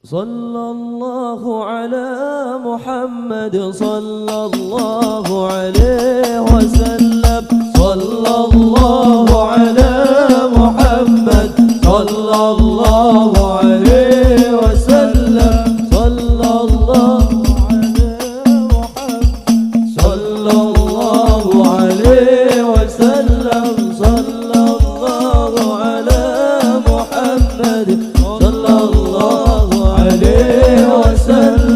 صلى الله على محمد صلى الله عليه وسلم صلى الله على محمد صلى الله عليه وسلم صلى الله على محمد صلى الله عليه وسلم صلى الله على محمد صلى الله عليه وسلم.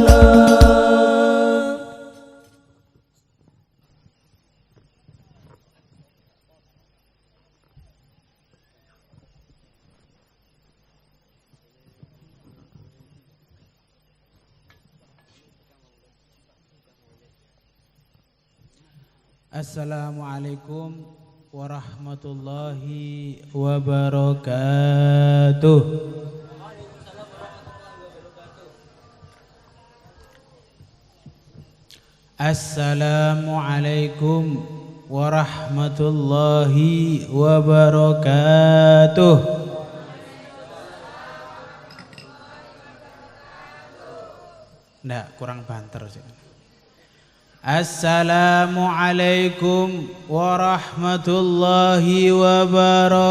Assalamualaikum warahmatullahi wabarakatuh. Assalamualaikum warahmatullahi wabarakatuh. Nggak, kurang banter sih. Assalamualaikum warahmatullahi wabarakatuh.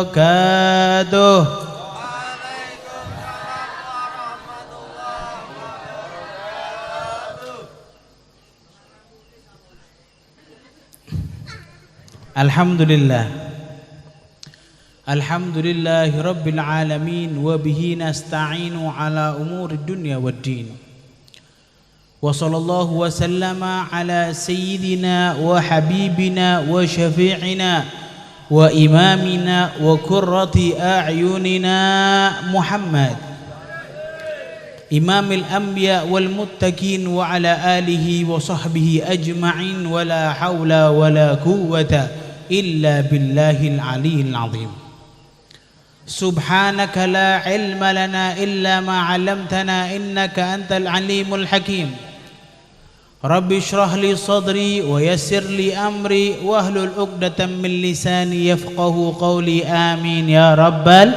Alhamdulillah. Alhamdulillahi rabbil alamin wa bihi nasta'inu ala umuri dunya waddin. Wa sallallahu wa sallama ala sayyidina wa habibina wa syafi'ina wa imamina wa qurrati a'yunina Muhammad imamil anbiya wal muttaqin wa ala alihi wa sahbihi ajma'in wa la hawla wa la quwwata illa billahil aliyyil azim. Subhanaka la ilma lana illa ma 'allamtana innaka antal alimul hakim. Rabbi shrah li sadri wa yassir li amri wahlul 'uqdatam min lisani yafqahu qawli amin ya rabbal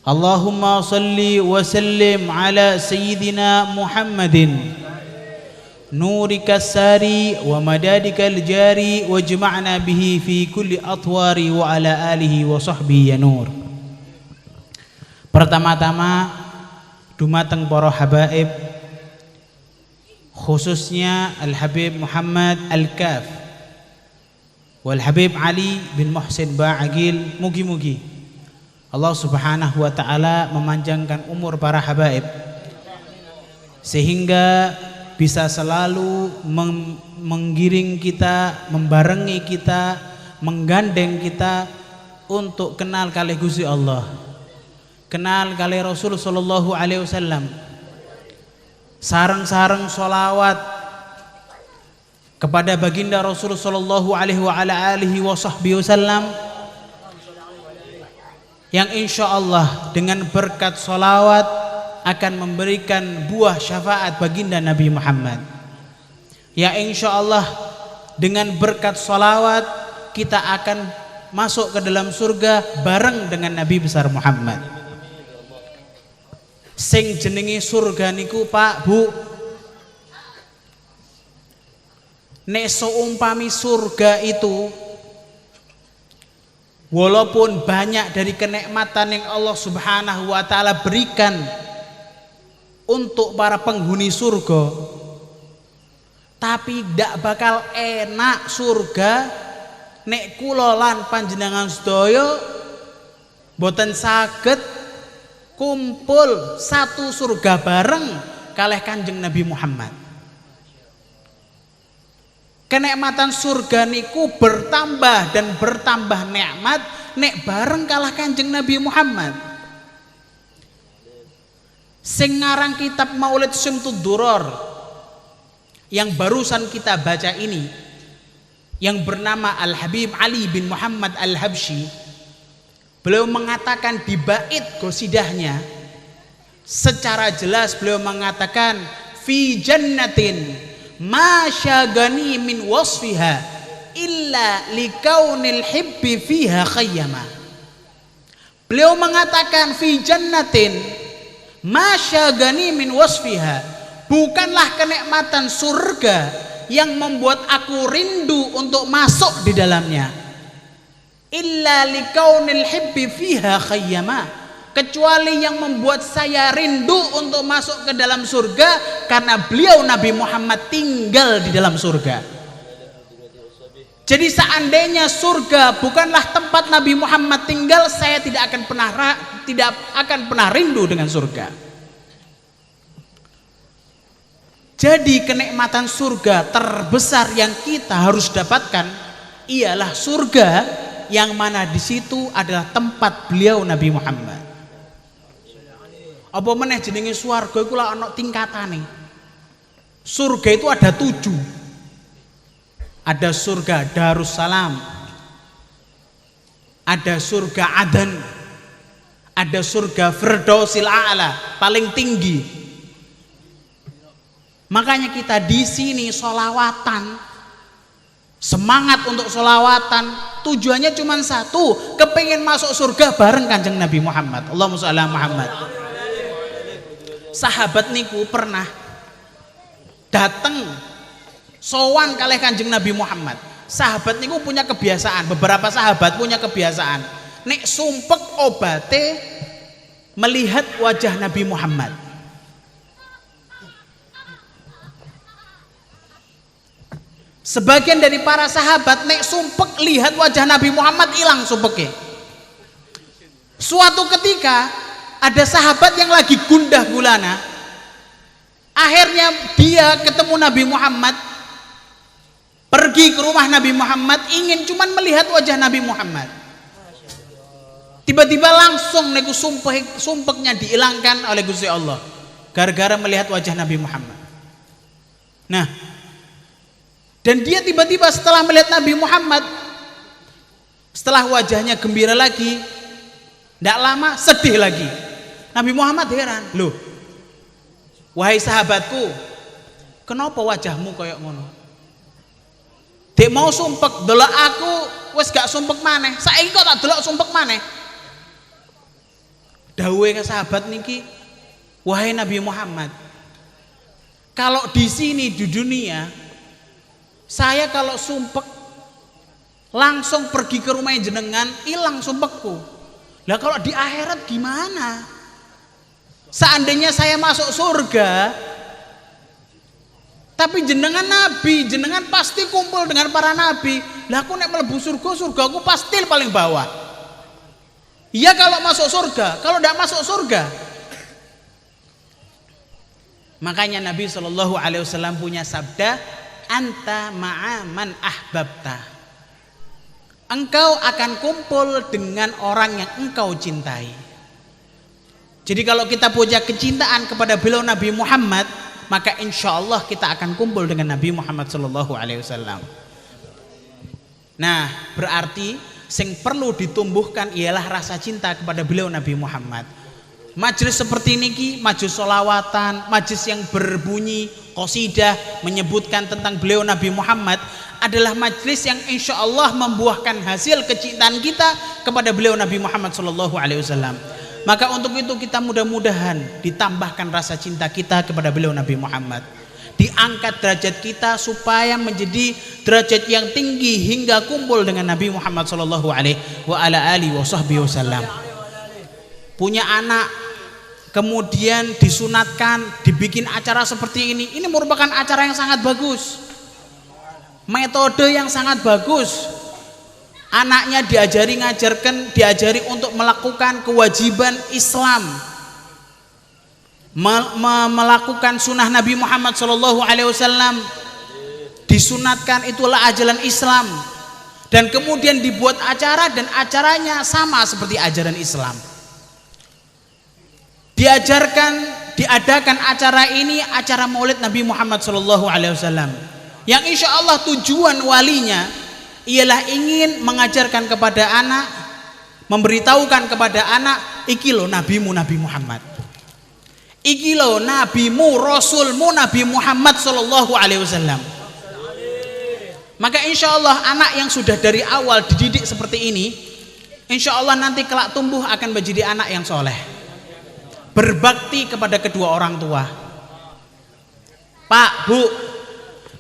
Allahumma salli wa sallim ala sayyidina Muhammadin nurika sari wa madadikal jari wajma'na bihi fi kulli atwari wa ala alihi wa sahbihi ya nur. Pertama-tama dumateng para habaib, khususnya Al-Habib Muhammad Al-Kaf wal Habib Ali bin Muhsin Ba'agil, mugi-mugi Allah subhanahu wa ta'ala memanjangkan umur para habaib sehingga bisa selalu menggiring kita, membarengi kita, menggandeng kita untuk kenal kalih Gusti Allah, kenal kalih Rasul sallallahu alaihi wasallam, sareng-sareng sholawat kepada baginda Rasul sallallahu alaihi wa ala alihi wasallam yang insya Allah dengan berkat sholawat akan memberikan buah syafaat baginda Nabi Muhammad. Ya insya Allah dengan berkat sholawat kita akan masuk ke dalam surga bareng dengan Nabi besar Muhammad. Sing jenenge surga niku Pak Bu, nek seumpami surga itu walaupun banyak dari kenikmatan yang Allah subhanahu wa ta'ala berikan untuk para penghuni surga, tapi tidak bakal enak surga nek kula lan panjenengan sedaya boten saged kumpul satu surga bareng kalih Kanjeng Nabi Muhammad. Kenikmatan surga niku bertambah dan bertambah nikmat nek bareng kalah Kanjeng Nabi Muhammad. Sing ngarang kitab Maulid Syamtud Duror yang barusan kita baca ini, yang bernama Al-Habib Ali bin Muhammad Al-Habsyi, beliau mengatakan di bait qosidahnya secara jelas, beliau mengatakan fi jannatin ma syagani min wasfiha illa likaunil hibbi fiha khayyama. Beliau mengatakan fi jannatin masyagani min wasfiha, bukanlah kenikmatan surga yang membuat aku rindu untuk masuk di dalamnya, illa likaunil hibbi fiha khayyama, kecuali yang membuat saya rindu untuk masuk ke dalam surga karena beliau Nabi Muhammad tinggal di dalam surga. Jadi seandainya surga bukanlah tempat Nabi Muhammad tinggal, saya tidak akan pernah rindu dengan surga. Jadi kenikmatan surga terbesar yang kita harus dapatkan ialah surga yang mana di situ adalah tempat beliau Nabi Muhammad. Apa meneh jenenge swarga iku lak ana tingkatane. Surga itu ada 7. Ada surga Darussalam, ada surga Adan, ada surga Firdausil A'la, paling tinggi. Makanya kita di sini sholawatan, semangat untuk sholawatan, tujuannya cuma satu, kepingin masuk surga bareng Kanjeng Nabi Muhammad. Allahumma sholli ala Muhammad. Sahabat niku pernah datang sowan kalih Kanjeng Nabi Muhammad. Sahabat niku punya kebiasaan, beberapa sahabat punya kebiasaan, nek sumpek obate melihat wajah Nabi Muhammad. Sebagian dari para sahabat nek sumpek lihat wajah Nabi Muhammad hilang sumpeknya. Suatu ketika ada sahabat yang lagi gundah gulana, akhirnya dia ketemu Nabi Muhammad, pergi ke rumah Nabi Muhammad, ingin cuman melihat wajah Nabi Muhammad. Tiba-tiba langsung niku sumpeknya dihilangkan oleh Gusti Allah gara-gara melihat wajah Nabi Muhammad. Nah, dan dia tiba-tiba setelah melihat Nabi Muhammad, setelah wajahnya gembira lagi, tidak lama sedih lagi. Nabi Muhammad heran, loh, wahai sahabatku, kenapa wajahmu kayak ngono? Dek mau sumpek, delok aku wis gak sumpek maneh. Saiki kok tak delok sumpek maneh. Dawuhe ke sahabat niki, wahai Nabi Muhammad, kalau di sini di dunia saya kalau sumpek langsung pergi ke rumah jenengan, hilang sumpekku. Lah kalau di akhirat gimana? Seandainya saya masuk surga, tapi jenengan nabi, jenengan pasti kumpul dengan para nabi. Lah aku nek mlebu surga, surga aku pasti paling bawah. Iya kalau masuk surga, kalau tidak masuk surga. Makanya Nabi SAW punya sabda, anta ma'aman ahbabta. Engkau akan kumpul dengan orang yang engkau cintai. Jadi kalau kita punya kecintaan kepada beliau Nabi Muhammad, maka insya Allah kita akan kumpul dengan Nabi Muhammad SAW. Nah, berarti yang perlu ditumbuhkan ialah rasa cinta kepada beliau Nabi Muhammad. Majelis seperti ini, majelis sholawatan, majelis yang berbunyi qasidah menyebutkan tentang beliau Nabi Muhammad adalah majelis yang insya Allah membuahkan hasil kecintaan kita kepada beliau Nabi Muhammad SAW. Maka untuk itu kita mudah-mudahan ditambahkan rasa cinta kita kepada beliau Nabi Muhammad, diangkat derajat kita supaya menjadi derajat yang tinggi hingga kumpul dengan Nabi Muhammad SAW. Punya anak kemudian disunatkan, dibikin acara seperti ini merupakan acara yang sangat bagus, metode yang sangat bagus. Anaknya diajari untuk melakukan kewajiban Islam, melakukan sunnah Nabi Muhammad SAW, disunatkan itulah ajaran Islam, dan kemudian dibuat acara dan acaranya sama seperti ajaran Islam. Diadakan acara ini, acara Maulid Nabi Muhammad SAW, yang insya Allah tujuan walinya ialah ingin mengajarkan kepada anak, memberitahukan kepada anak, iki lo nabimu Nabi Muhammad, iki lo nabimu, rasulmu Nabi Muhammad SAW. Maka insya Allah anak yang sudah dari awal dididik seperti ini, insya Allah nanti kelak tumbuh akan menjadi anak yang soleh, berbakti kepada kedua orang tua. Pak, Bu,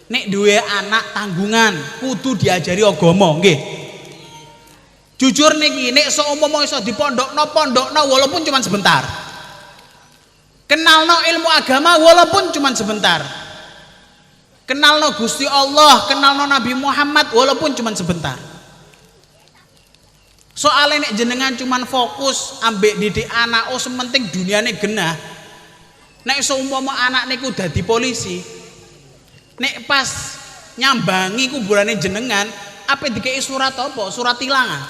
nek duwe anak tanggungan kudu diajari agama nggih. Jujur niki nek seumpama iso dipondokno walaupun cuma sebentar. Kenalno ilmu agama walaupun cuma sebentar. Kenalno Gusti Allah, kenalno Nabi Muhammad walaupun cuma sebentar. Soalnya nek jenengan cuma fokus ambek didik anak, oh sementing duniane genah. Nek seumpama anak niku dadi polisi, nek pas nyambangi kuburane jenengan, apa dikei surat apa? Surat tilangan.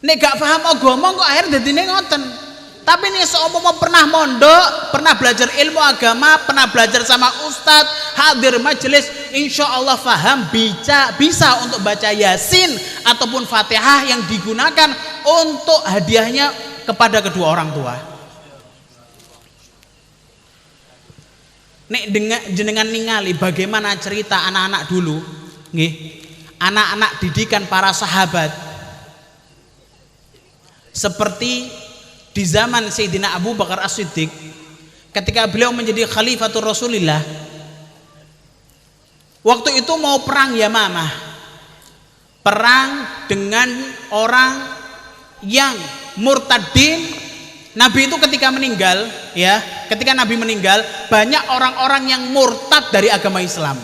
Nek gak paham agama kok akhir dadine ngoten. Tapi nih seumpama pernah mondok, pernah belajar ilmu agama, pernah belajar sama ustadz, hadir majelis, insya Allah faham, bisa untuk baca Yasin ataupun Fatihah yang digunakan untuk hadiahnya kepada kedua orang tua. Nek jenengan ningali bagaimana cerita anak-anak dulu, nggih, anak-anak didikan para sahabat, seperti di zaman Sayyidina Abu Bakar As-Siddiq ketika beliau menjadi Khalifatul Rasulillah. Waktu itu mau perang Yamamah, perang dengan orang yang murtadin. Nabi itu ketika meninggal, ya, ketika Nabi meninggal banyak orang-orang yang murtad dari agama Islam.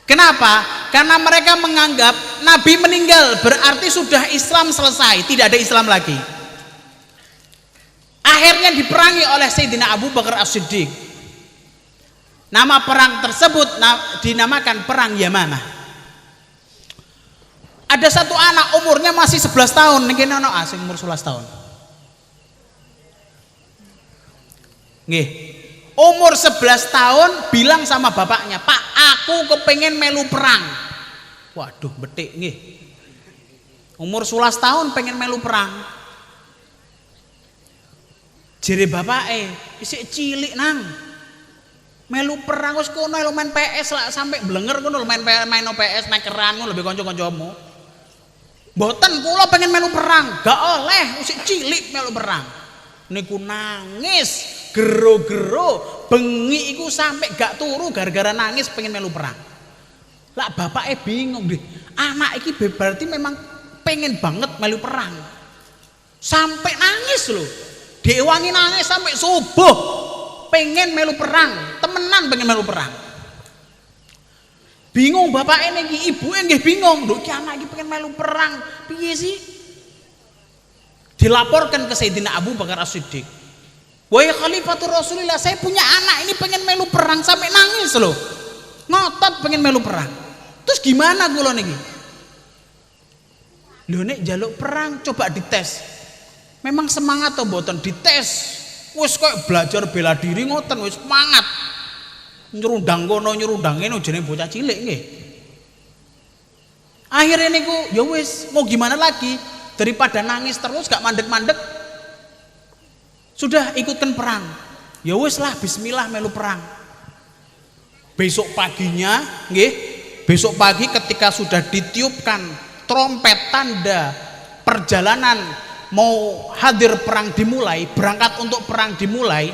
Kenapa? Karena mereka menganggap Nabi meninggal berarti sudah Islam selesai, tidak ada Islam lagi. Akhirnya diperangi oleh Sayyidina Abu Bakar As-Siddiq. Nama perang tersebut dinamakan perang Yamamah. Ada satu anak umurnya masih 11 tahun, niki ono asing umur 11 tahun. Nggih. Umur 11 tahun bilang sama bapaknya, "Pak, aku kepengen melu perang." Waduh, betik nggih. Umur 11 tahun pengen melu perang. Jere bapake, isik cilik nang. Melu perang wis kono lu main PS lah sampai blenger kono main PS nekeran lebih kanca-kancamu. Mboten kula pengen melu perang, gak oleh isik cilik melu perang. Niku nangis, gero-gero, bengi iku sampai gak turu gara-gara nangis pengen melu perang. Lah bapake bingung deh. Anak iki berarti memang pengen banget melu perang. Sampai nangis loh. Dewangi nangis sampai subuh pengen melu perang, temenan pengen melu perang. Bingung bapak ini, ibu nggih bingung, lho iki anak iki pengen melu perang, piye sih? Dilaporkan ke Sayyidina Abu Bakar As-Siddiq. Wahai Khalifatul Rasulillah, saya punya anak ini pengen melu perang sampai nangis loh. Ngotot pengen melu perang. Terus gimana kula niki? Lho nek njaluk perang coba dites. Memang semangat atau mboten dites. Wis koyo belajar bela diri ngoten wis semangat. Nyerundang kono nyerundang ngene jenenge bocah cilik nggih. Akhirnya niku ya wis mau gimana lagi daripada nangis terus gak mandek-mandek. Sudah ikutkan perang. Ya wis lah bismillah melu perang. Besok paginya nggih, besok pagi ketika sudah ditiupkan trompet tanda perjalanan mau hadir perang dimulai, berangkat untuk perang dimulai,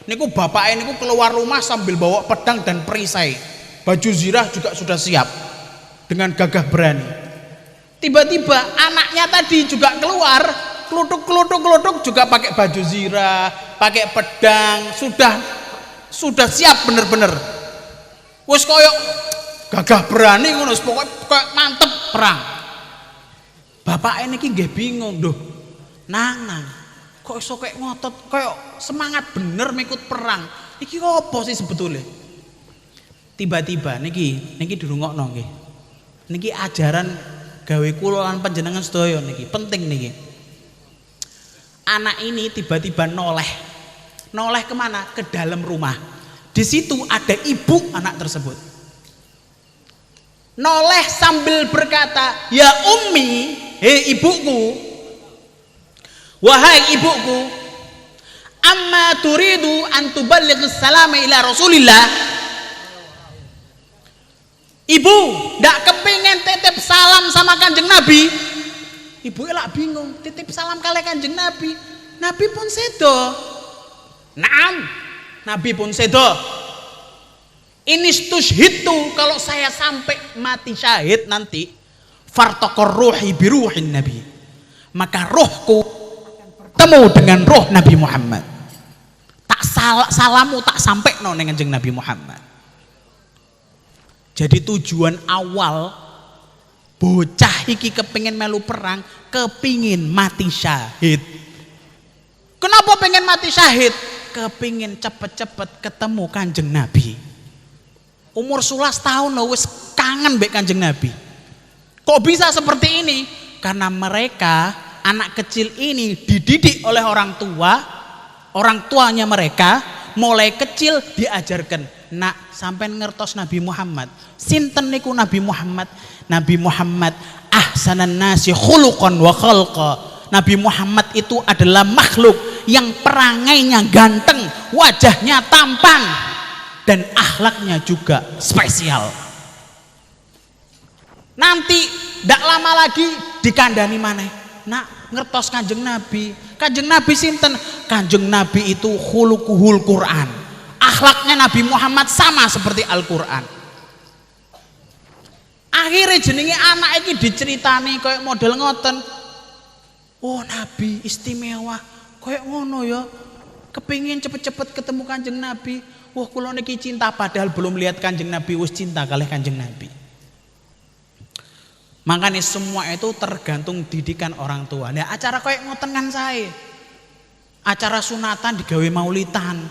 niku bapak niku keluar rumah sambil bawa pedang dan perisai, baju zirah juga sudah siap dengan gagah berani. Tiba-tiba anaknya tadi juga keluar, kelutuk juga pakai baju zirah, pakai pedang, sudah siap bener-bener. Wes koyok gagah berani ngono, pokoknya mantep perang. Bapak ini nggih bingung, doh. Nang kok iso kayak ngotot kayak semangat bener mengikut perang iki apa sih sebetulnya? Tiba-tiba niki dirungokno nggih, niki ajaran gawe kula lan panjenengan sedaya niki penting niki. Anak ini tiba-tiba noleh kemana? Ke dalam rumah. Di situ ada ibu anak tersebut. Noleh sambil berkata, "Ya ummi, hei ibuku, wahai ibuku, amma turidu an tuballigh salama ila Rasulillah." Ibu ndak kepingin titip salam sama Kanjeng Nabi. Ibu elak bingung, titip salam kali Kanjeng Nabi. Nabi pun sedo. Naam, Nabi pun sedo. Ini stushhitu, kalau saya sampai mati syahid nanti, fartaqar ruhi biruhin Nabi, maka rohku akan bertemu dengan roh Nabi Muhammad. Tak salamu tak sampai no dengan Kanjeng Nabi Muhammad. Jadi tujuan awal bocah iki kepingin melu perang, kepingin mati syahid. Kenapa pengen mati syahid? Kepingin cepet-cepet ketemu Kanjeng Nabi. Umur 11 tahun loh wis kangen mbek Kanjeng Nabi. Kok bisa seperti ini? Karena mereka anak kecil ini dididik oleh orang tua. Orang tuanya mereka mulai kecil diajarkan, nak sampean ngertos Nabi Muhammad. Sinten niku Nabi Muhammad? Nabi Muhammad ahsanan nasi khuluqan wa khalqa. Nabi Muhammad itu adalah makhluk yang perangainya ganteng, wajahnya tampan, dan akhlaknya juga spesial. Nanti tidak lama lagi dikandani maneh, nak ngertos Kanjeng Nabi. Kanjeng Nabi sinten? Kanjeng Nabi itu khuluquhul Quran. Akhlaknya Nabi Muhammad sama seperti Al-Quran. Akhirnya jenenge anak iki diceritani kayak model ngoten. Oh, Nabi istimewa kayak ngono ya. Kepingin cepet-cepet ketemu Kanjeng Nabi. Wah, kula niki cinta padahal belum lihat Kanjeng Nabi wis cinta kalih Kanjeng Nabi. Makanya semua itu tergantung didikan orang tua. Nah, acara kayak ngoten kan saya. Acara sunatan digawe maulitan.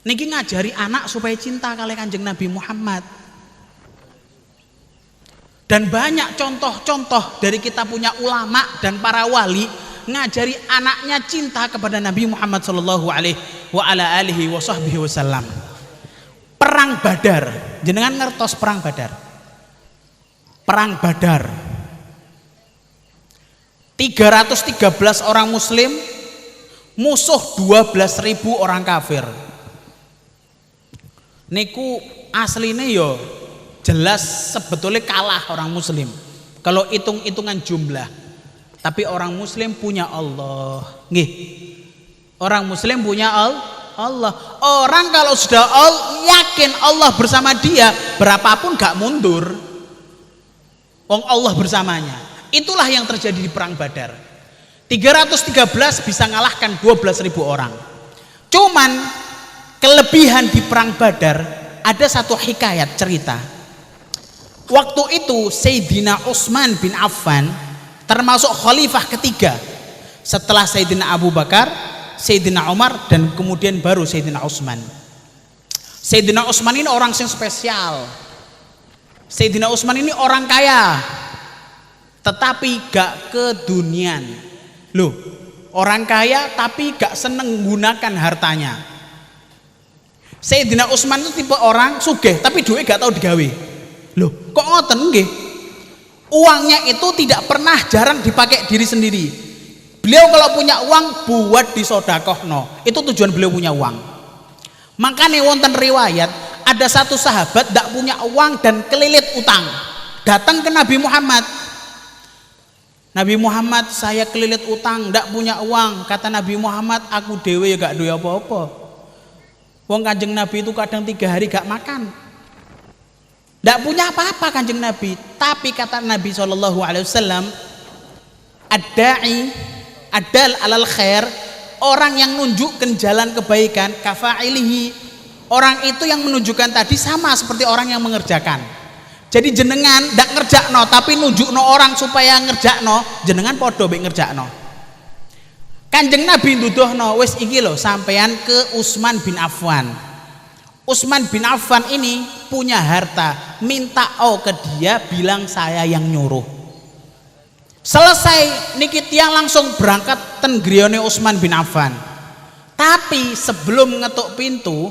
Niki ngajari anak supaya cinta kalih Kanjeng Nabi Muhammad. Dan banyak contoh-contoh dari kita punya ulama dan para wali ngajari anaknya cinta kepada Nabi Muhammad sallallahu alaihi wasallam. Perang Badar, jenengan ngertos perang Badar? Perang Badar. 313 orang muslim, musuh 12.000 orang kafir. Niku asline yo jelas sebetulnya kalah orang muslim kalau hitung-hitungan jumlah. Tapi orang muslim punya Allah. Nggih. Orang muslim punya Allah. Orang kalau sudah yakin Allah bersama dia, berapapun gak mundur. Wong Allah bersamanya. Itulah yang terjadi di perang Badar. 313 bisa ngalahkan 12.000 orang. Cuman kelebihan di perang Badar ada satu hikayat cerita. Waktu itu Sayyidina Utsman bin Affan termasuk khalifah ketiga setelah Sayyidina Abu Bakar, Sayyidina Umar, dan kemudian baru Sayyidina Utsman. Sayyidina Utsman ini orang yang spesial. Sayyidina Utsman ini orang kaya, tetapi gak kedunian. Loh, orang kaya tapi gak seneng menggunakan hartanya. Sayyidina Utsman itu tipe orang sugih tapi duit gak tahu digawe. Loh, kok ngoten nggih? Uangnya itu tidak pernah jarang dipakai diri sendiri. Beliau kalau punya uang buat disodakohno. Itu tujuan beliau punya uang. Makanya wonten riwayat ada satu sahabat tidak punya uang dan kelilit utang. Datang ke Nabi Muhammad. Nabi Muhammad, saya kelilit utang, tidak punya uang. Kata Nabi Muhammad, aku dewe ya gak duwe apa-apa. Wong Kanjeng Nabi itu kadang 3 hari gak makan. Tidak punya apa-apa Kanjeng Nabi. Tapi kata Nabi SAW, ad-da'i adal alal khair, orang yang nunjukkan jalan kebaikan, kafa'ilihi, orang itu yang menunjukkan tadi sama seperti orang yang mengerjakan. Jadi jenengan ndak ngerjakno tapi nunjukno orang supaya ngerjakno, jenengan podo mbek ngerjakno. Kanjeng Nabi nduduhno, wis iki lho sampean ke Utsman bin Affan. Utsman bin Affan ini punya harta, minta ke dia, bilang saya yang nyuruh. Selesai niki tiyang langsung berangkat ten griyane Utsman bin Affan. Tapi sebelum ngetuk pintu,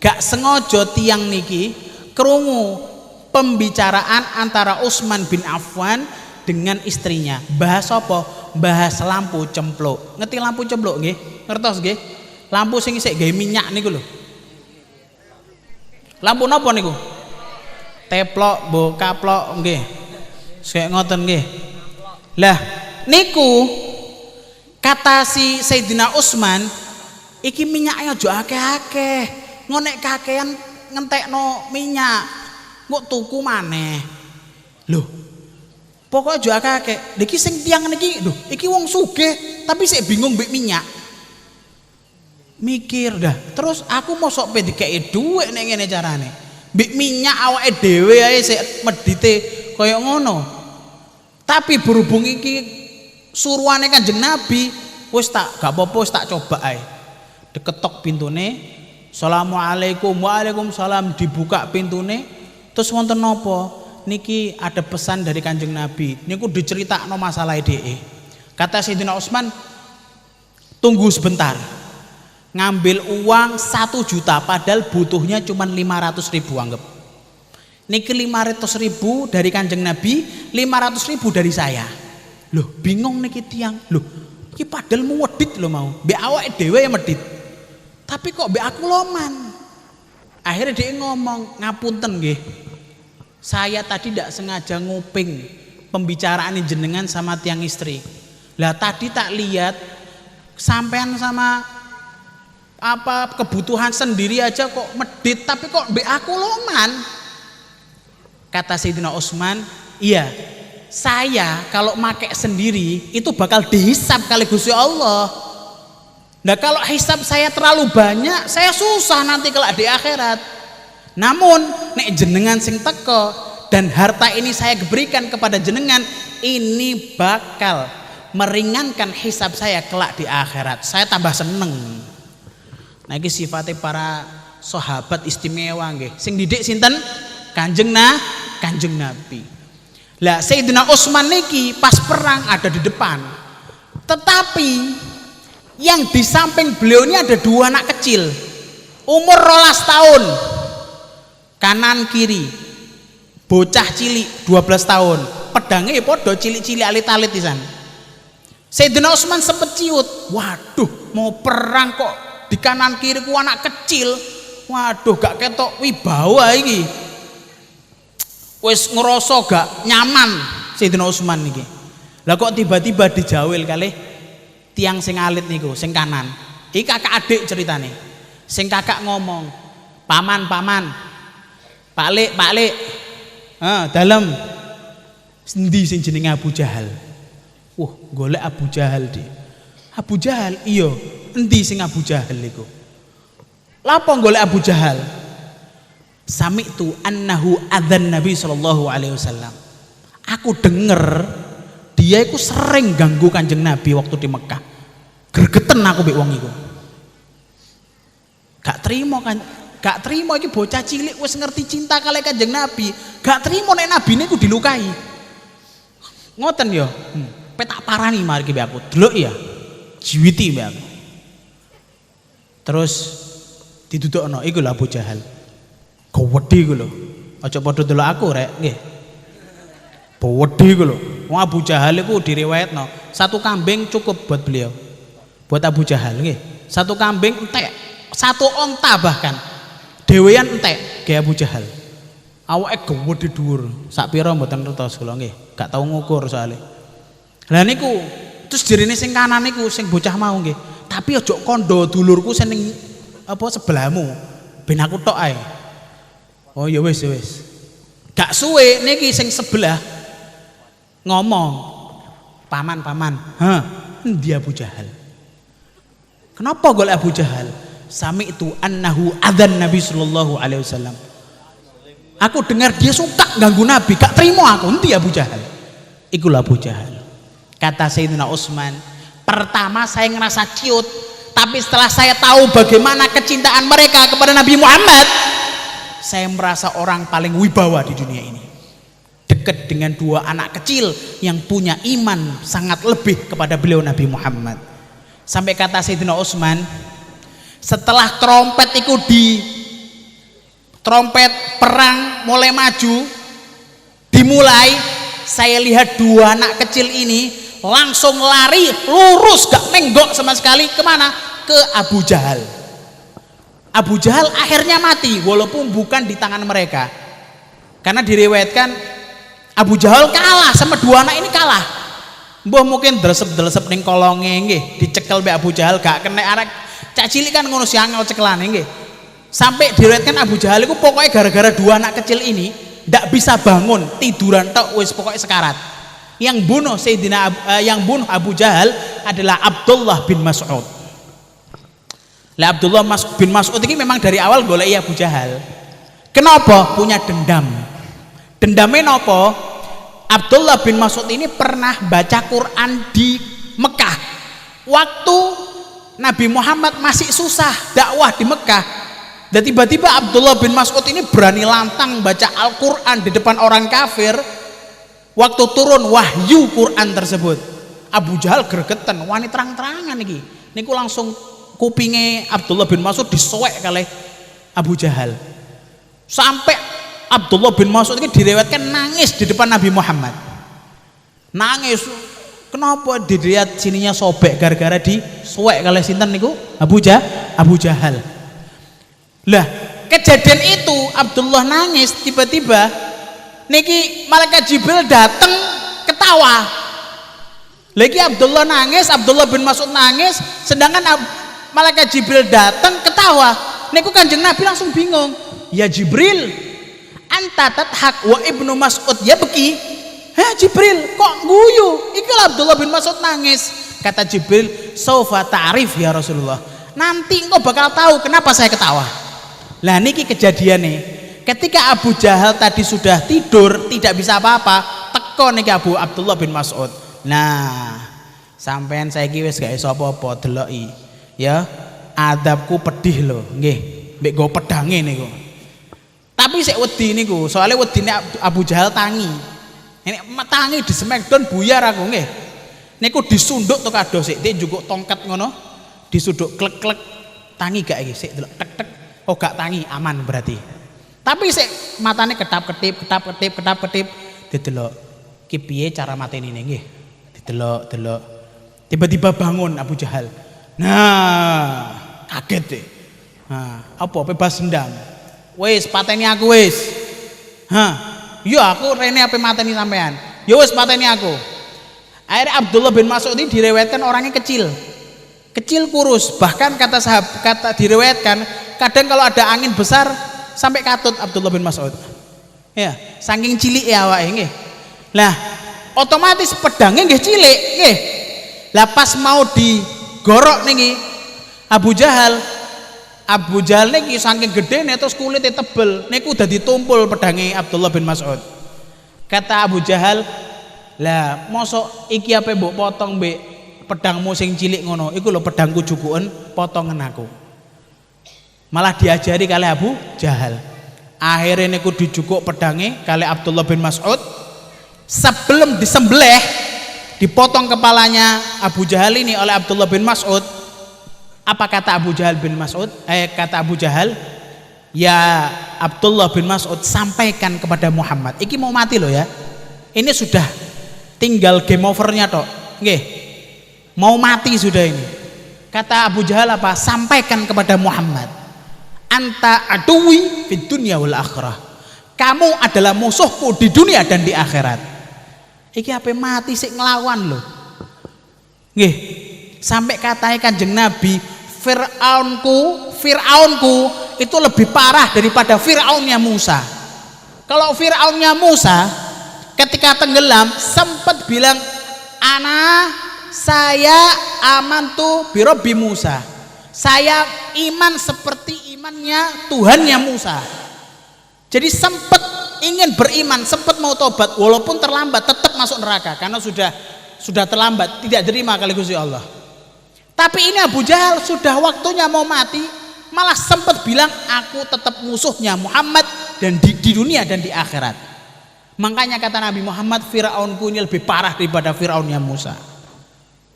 gak sengaja tiang niki krungu pembicaraan antara Utsman bin Affan dengan istrinya. Bahas apa? Bahas lampu cempluk. Ngerti lampu cempluk nggih? Ngertos nggih? Lampu sing isih gawe minyak niku lho. Lampu napa niku? Teplok, mbok kaplok nggih. Kayak ngoten nggih. Lah niku kata si Sayyidina Utsman, iki minyaknya aja akeh-akeh. Ngonek kakean ngentekno minyak. Kok tuku maneh. Loh. Pokoknya aja akeh-akeh. Niki sing tiyang niki, lho, iki wong sugih tapi sik bingung mbek minyak. Mikir dah. Terus aku mosok pe dikeki dhuwit nek ngene carane. Mbek minyak awake dhewe ae sik medite kaya ngono. Tapi berhubung iki suruhane Kanjeng Nabi, wis gak apa-apa wis tak coba ae. Diketok pintune. Assalamualaikum, waalaikumsalam, dibuka pintune. Terus wonten napa? Niki ada pesan dari Kanjeng Nabi. Niku diceritakno masalah DE. Kata Sayyidina Utsman, tunggu sebentar. Ngambil uang 1 juta padahal butuhnya cuma 500.000 anggap. Niki 500.000 dari Kanjeng Nabi, 500.000 dari saya. Loh, bingung niki tiang. Loh, iki padahal medit lho mau. Mbek awake dhewe ya medit. Tapi kok mbek aku loman. Akhirnya dia ngomong, ngapunten nggih. Saya tadi tidak sengaja nguping pembicaraan jenengan sama tiang istri. Lah tadi tak lihat sampean sama apa kebutuhan sendiri aja kok medit, tapi kok mbek aku loman. Kata Sayyidina Utsman, iya, saya kalau make sendiri itu bakal dihisab kali Gusti Allah. Nah kalau hisab saya terlalu banyak, saya susah nanti kalau di akhirat. Namun nek jenengan sing teko dan harta ini saya berikan kepada jenengan, ini bakal meringankan hisab saya kelak di akhirat. Saya tambah seneng. Nah ini sifatnya para sahabat istimewa nggih. Sing didik sinten? Kanjeng Nabi. Lah Sayyidina Utsman niki pas perang ada di depan. Tetapi yang di samping beliau ini ada 2 anak kecil. Umur 12 tahun. Kanan kiri. Bocah cilik 12 tahun. Pedangnya podo cilik-cilik alit-alit di sana. Sayyidina Utsman sempat ciut. Waduh, mau perang kok di kanan kiri ku anak kecil. Waduh, gak ketok wibawa iki. Wis ngerasa gak nyaman Sayyidina Utsman niki. Lah kok tiba-tiba dijawil kalih tiang sing alit niku, sing kanan. Iki kakak adik ceritane. Sing kakak ngomong, "Paman, Pak Lek. Dalem. Endi sing jenenge Abu Jahal?" Wah, golek Abu Jahal di. Abu Jahal, iya. Endi sing Abu Jahal iku? Lapa golek Abu Jahal? Sami'tu annahu adzan Nabi sallallahu alaihi wasallam. Aku denger dia itu sering ganggu Kanjeng Nabi waktu di Mekah. Gregeten aku mbek wong iku. Gak trimo iki bocah cilik wis ngerti cinta kali Kanjeng Nabi. Gak trimo nek nabine iku dilukai. Ngoten ya. Tak parani mari ki aku. Delok ya. Jiwiti mbek aku. Terus didudukno iku lho Abu Jahal. Gowedhe iku lho. Aja padha delok aku rek, nggih. Gowedhe iku lho. Wong Abu Jahal itu diriwayatno 1 kambing cukup buat beliau, buat Abu Jahal nggih. 1 kambing entek, 1 onta bahkan dewean entek kayak Abu Jahal. Awake gede dhuwur, sak pira mboten ngertos kula nggih, gak tau ngukur soalnya. Lah niku terus dirine sing kanan niku sing bocah mau nggih. Tapi aja kondo dulurku sing ning apa sebelahmu, ben aku tok ae. Oh ya wis. Gak suwe niki sing sebelah ngomong, paman, endi Abu Jahal? Kenapa golek Abu Jahal? Sami'tu annahu adzan Nabi sallallahu alaihi wasallam. Aku dengar dia suka ganggu Nabi, gak terima aku. Endi Abu Jahal? Ikulah Abu Jahal. Kata Sayyidina Utsman, pertama saya ngerasa ciut, tapi setelah saya tahu bagaimana kecintaan mereka kepada Nabi Muhammad, saya merasa orang paling wibawa di dunia ini. Dekat dengan 2 anak kecil yang punya iman sangat lebih kepada beliau Nabi Muhammad. Sampai kata Sayyidina Utsman, setelah trompet itu trompet perang mulai maju dimulai, saya lihat 2 anak kecil ini langsung lari lurus gak nenggok sama sekali kemana? Ke Abu Jahal. Abu Jahal akhirnya mati walaupun bukan di tangan mereka, karena diriwayatkan Abu Jahal kalah sama dua anak ini kalah. Mbah mungkin dresep-dresep ning kolonge nggih, dicekel mbek Abu Jahal gak kena anak cak cilik kan ngono siangel cekelane nggih. Sampai diriwayatkan Abu Jahal itu pokoknya gara-gara dua anak kecil ini ndak bisa bangun, tiduran tok wis pokoknya sekarat. Yang bunuh Abu Jahal adalah Abdullah bin Mas'ud. Lah Abdullah bin Mas'ud ini memang dari awal goleki Abu Jahal. Kenapa? Punya dendam. Dendamnya napa? Abdullah bin Mas'ud ini pernah baca Quran di Mekah. Waktu Nabi Muhammad masih susah dakwah di Mekah. Dan tiba-tiba Abdullah bin Mas'ud ini berani lantang baca Al-Quran di depan orang kafir. Waktu turun wahyu Quran tersebut, Abu Jahal gregetan, wani terang-terangan iki. Niku langsung kupinge Abdullah bin Mas'ud disoek kali Abu Jahal. Sampai Abdullah bin Mas'ud ini direwetkan nangis di depan Nabi Muhammad. Nangis. Kenapa dilihat sininya sobek gara-gara disoek kali sinten niku? Abu Jahal. Lah, kejadian itu Abdullah nangis, tiba-tiba niki malaikat Jibril datang ketawa. Lagi Abdullah nangis, Abdullah bin Mas'ud nangis, sedangkan malaikat Jibril datang ketawa. Niku Kanjeng Nabi langsung bingung. Ya Jibril, anta tathak wa ibnu Mas'ud yabki. Hah Jibril, kok guyu? Iki Abdullah bin Mas'ud nangis. Kata Jibril, saufa ta'rif ya Rasulullah. Nanti engkau bakal tahu kenapa saya ketawa. Lah niki kejadian nih. Ketika Abu Jahal tadi sudah tidur, tidak bisa apa-apa, teko niki Abdullah bin Mas'ud. Nah, sampean saiki wis gak iso apa-apa deloki. Ya, adabku pedih lho, nggih. Mbek go pedange niku. Tapi sik wedi niku, soalnya wedine Abu Jahal tangi. Nek tangi di Smackdown buyar aku nggih. Niku disunduk to kados sik, dia njukuk tongkat ngono, disunduk klek-klek. Tangi gak iki? Sik delok tek-tek. Oh gak tangi, aman berarti. Tapi sik matane ketap-ketip didelok. Ki piye cara mateni nggih? Didelok. Tiba-tiba bangun Abu Jahal. Nah, kaget deh. Nah, apa bebas dendam. Wis pateni aku wis. Hah. Yo aku rene ape mateni sampean. Yo wis pateni aku. Akhirnya Abdullah bin Mas'ud ini direwetkan orangnya kecil kurus, bahkan kata direwetkan kadang kalau ada angin besar sampai katut Abdullah bin Mas'ud. Ya, saking cilik ya awake nggih. Lah, otomatis pedangnya nggih cilik nggih. Lah pas mau digorok niki Abu Jahal niki saking gedene terus kulitnya tebel niku udah ditumpul pedangnya Abdullah bin Mas'ud. Kata Abu Jahal, lah mosok iki apa mbok potong mbek pedangmu sing cilik ngono, iku lho pedangku jukuken potongan aku. Malah diajari kali Abu Jahal. Akhirnya niku dijukuk pedangnya kali Abdullah bin Mas'ud. Sebelum disembelih, dipotong kepalanya Abu Jahal ini oleh Abdullah bin Mas'ud. Apa kata Abu Jahal bin Mas'ud? Kata Abu Jahal, ya Abdullah bin Mas'ud sampaikan kepada Muhammad. Iki mau mati loh ya. Ini sudah tinggal game overnya toh. Nggih. Mau mati sudah ini. Kata Abu Jahal apa? Sampaikan kepada Muhammad. Anta aduwi fid dunya wal akhirah. Kamu adalah musuhku di dunia dan di akhirat. Iki apa mati sik nglawan loh. Nggih. Sampai katanya Kanjeng Nabi, Fir'aunku itu lebih parah daripada Fir'aunnya Musa. Kalau Fir'aunnya Musa ketika tenggelam sempat bilang, saya amantu birabbi Musa. Saya iman seperti imannya Tuhannya Musa. Jadi sempat ingin beriman, sempat mau tobat, walaupun terlambat tetap masuk neraka karena sudah terlambat, tidak terima kali Gusti Allah. Tapi ini Abu Jahal sudah waktunya mau mati, malah sempat bilang aku tetap musuhnya Muhammad dan di dunia dan di akhirat. Makanya kata Nabi Muhammad, Fir'aunku ini lebih parah daripada Fir'aunnya Musa.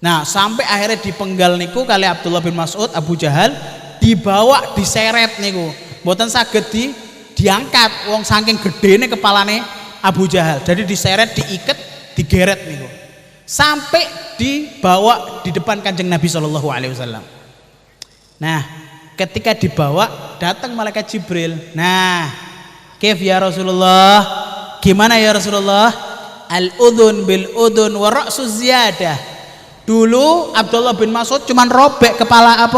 Nah, sampai akhirnya dipenggal niku kali Abdullah bin Mas'ud, Abu Jahal dibawa diseret niku. Mboten saged diangkat wong saking gedene kepalane Abu Jahal. Jadi diseret, diikat, digeret niku. Sampai dibawa di depan Kanjeng Nabi SAW. Nah, ketika dibawa datang malaikat Jibril. Nah, kif ya Rasulullah? Gimana ya Rasulullah? Al-udhun bil udhun wa ra'su ziyadah. Dulu Abdullah bin Mas'ud cuman robek kepala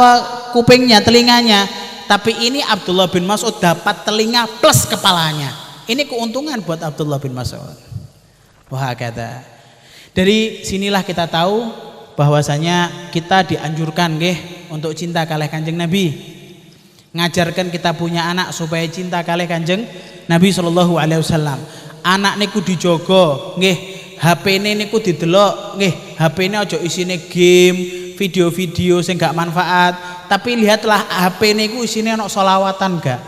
kupingnya, telinganya. Tapi ini Abdullah bin Mas'ud dapat telinga plus kepalanya. Ini keuntungan buat Abdullah bin Mas'ud. Wah kata. Dari sinilah kita tahu bahwasanya kita dianjurkan untuk cinta kalih Kanjeng Nabi. Ngajarkan kita punya anak supaya cinta kalih Kanjeng Nabi sallallahu alaihi wasallam. Anak niku dijogo, HP-ne niku didelok, HP-ne aja isine game, video-video sing gak manfaat, tapi lihatlah HP-ne niku isine ana selawatan gak?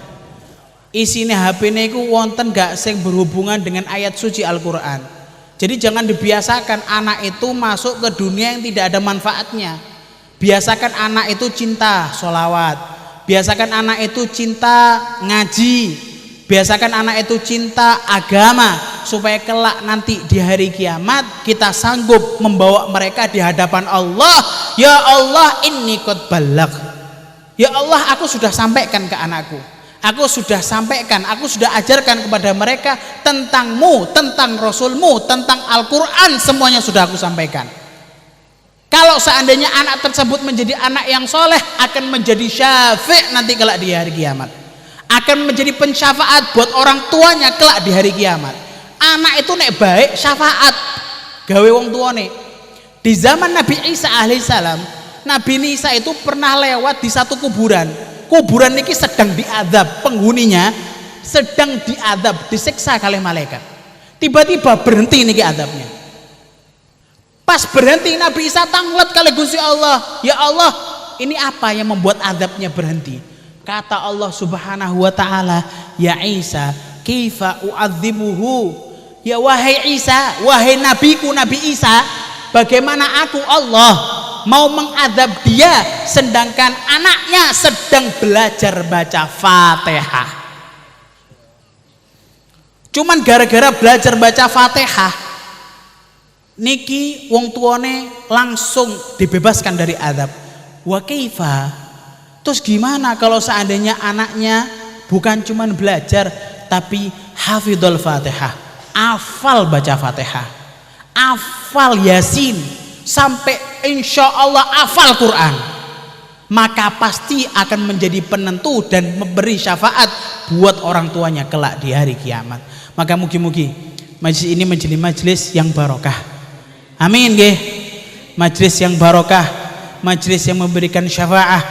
Isine HP-ne niku wonten gak sing berhubungan dengan ayat suci Al-Qur'an. Jadi jangan dibiasakan anak itu masuk ke dunia yang tidak ada manfaatnya. Biasakan anak itu cinta sholawat, biasakan anak itu cinta ngaji, biasakan anak itu cinta agama, supaya kelak nanti di hari kiamat kita sanggup membawa mereka di hadapan Allah. Ya Allah, inni qad balagh. Ya Allah, aku sudah sampaikan ke anakku, aku sudah sampaikan, aku sudah ajarkan kepada mereka tentangmu, tentang Rasulmu, tentang Al-Quran, semuanya sudah aku sampaikan. Kalau seandainya anak tersebut menjadi anak yang soleh, akan menjadi syafi' nanti kelak di hari kiamat, akan menjadi pensyafaat buat orang tuanya kelak di hari kiamat. Anak itu nek baik syafaat gawe wong tuane. Di zaman Nabi Isa alaihissalam, Nabi Isa itu pernah lewat di satu kuburan. Kuburan niki sedang diadab, penghuninya sedang diadab, disiksa kalih malaikat. Tiba-tiba berhenti niki adabnya. Pas berhenti Nabi Isa tanglet kalih Gusti Allah. Ya Allah, ini apa yang membuat adabnya berhenti? Kata Allah Subhanahu wa taala, ya Isa, kaifa u'adzibuhu? Ya wahai Isa, wahai nabiku Nabi Isa, bagaimana aku Allah mau mengadab dia sedangkan anaknya sedang belajar baca Fatihah. Cuman gara-gara belajar baca Fatihah niki wong tuane langsung dibebaskan dari adab. Wa kaifa? Terus gimana kalau seandainya anaknya bukan cuman belajar tapi hafidhul Fatihah, hafal baca Fatihah, hafal Yasin, sampai insya Allah hafal Quran, maka pasti akan menjadi penentu dan memberi syafaat buat orang tuanya kelak di hari kiamat. Maka mugi-mugi majlis ini menjadi majlis yang barokah. Amin nggih. Majlis yang barokah, majlis yang memberikan syafaat,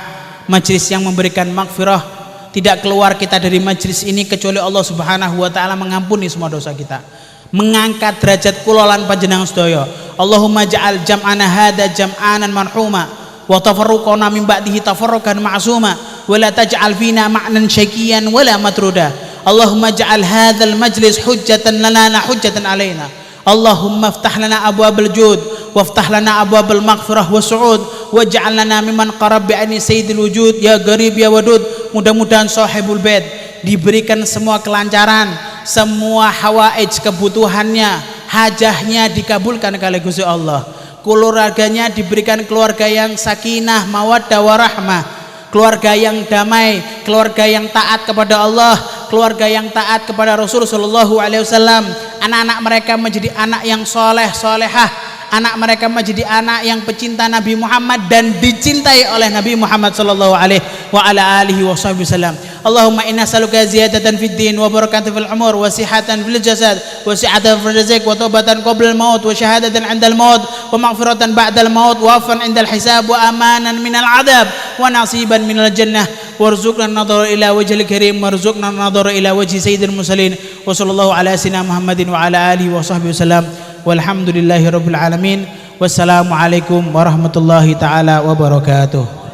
majlis yang memberikan maghfirah. Tidak keluar kita dari majlis ini kecuali Allah Subhanahu wa taala mengampuni semua dosa kita, mengangkat derajat kula lan panjenengan sedaya. Allahumma ja'al jam'ana hadza jam'anan marhuma wa tafarruqana min ba'dihi tafarruqan ma'suma wa la taj'al fina ma'nan syaqiyan wa la matruda. Allahumma ja'al hadzal majlis hujjatan lana la hujjatan alaina. Allahumma iftah lana abwabal jud waftah lana abwabal maghfirah wasu'ud waj'al lana mimman qarab bi'ani sayyidil wujud ya garib ya wadud. Mudah-mudahan sahibul bait diberikan semua kelancaran, semua hawaij kebutuhannya, hajahnya dikabulkan oleh Gusti Allah. Keluarganya diberikan keluarga yang sakinah, mawaddah warahmah, keluarga yang damai, keluarga yang taat kepada Allah, keluarga yang taat kepada Rasul sallallahu alaihi wasallam. Anak-anak mereka menjadi anak yang soleh solehah, anak mereka menjadi anak yang pecinta Nabi Muhammad dan dicintai oleh Nabi Muhammad sallallahu alaihi wa ala alihi wasallam. Allahumma inna nas'aluka ziyadatan fid din wa barakatan fil umur wa sihatan fil jasad wa sihatan fil rizq wa taubatan qabla al maut wa syahadatan 'inda al maut wa maghfiratan ba'da al maut wa afwan 'inda al hisab wa amanan min al 'adab wa nasiban min al jannah warzuqna an-nadhara ila wajhil karim warzuqna an-nadhara ila wajhi sayyidil mursalin wa sallallahu ala sayyidina Muhammadin wa ala alihi wa sahbihi wasallam walhamdulillahi rabbil alamin. Wassalamu alaikum warahmatullahi taala wabarakatuh.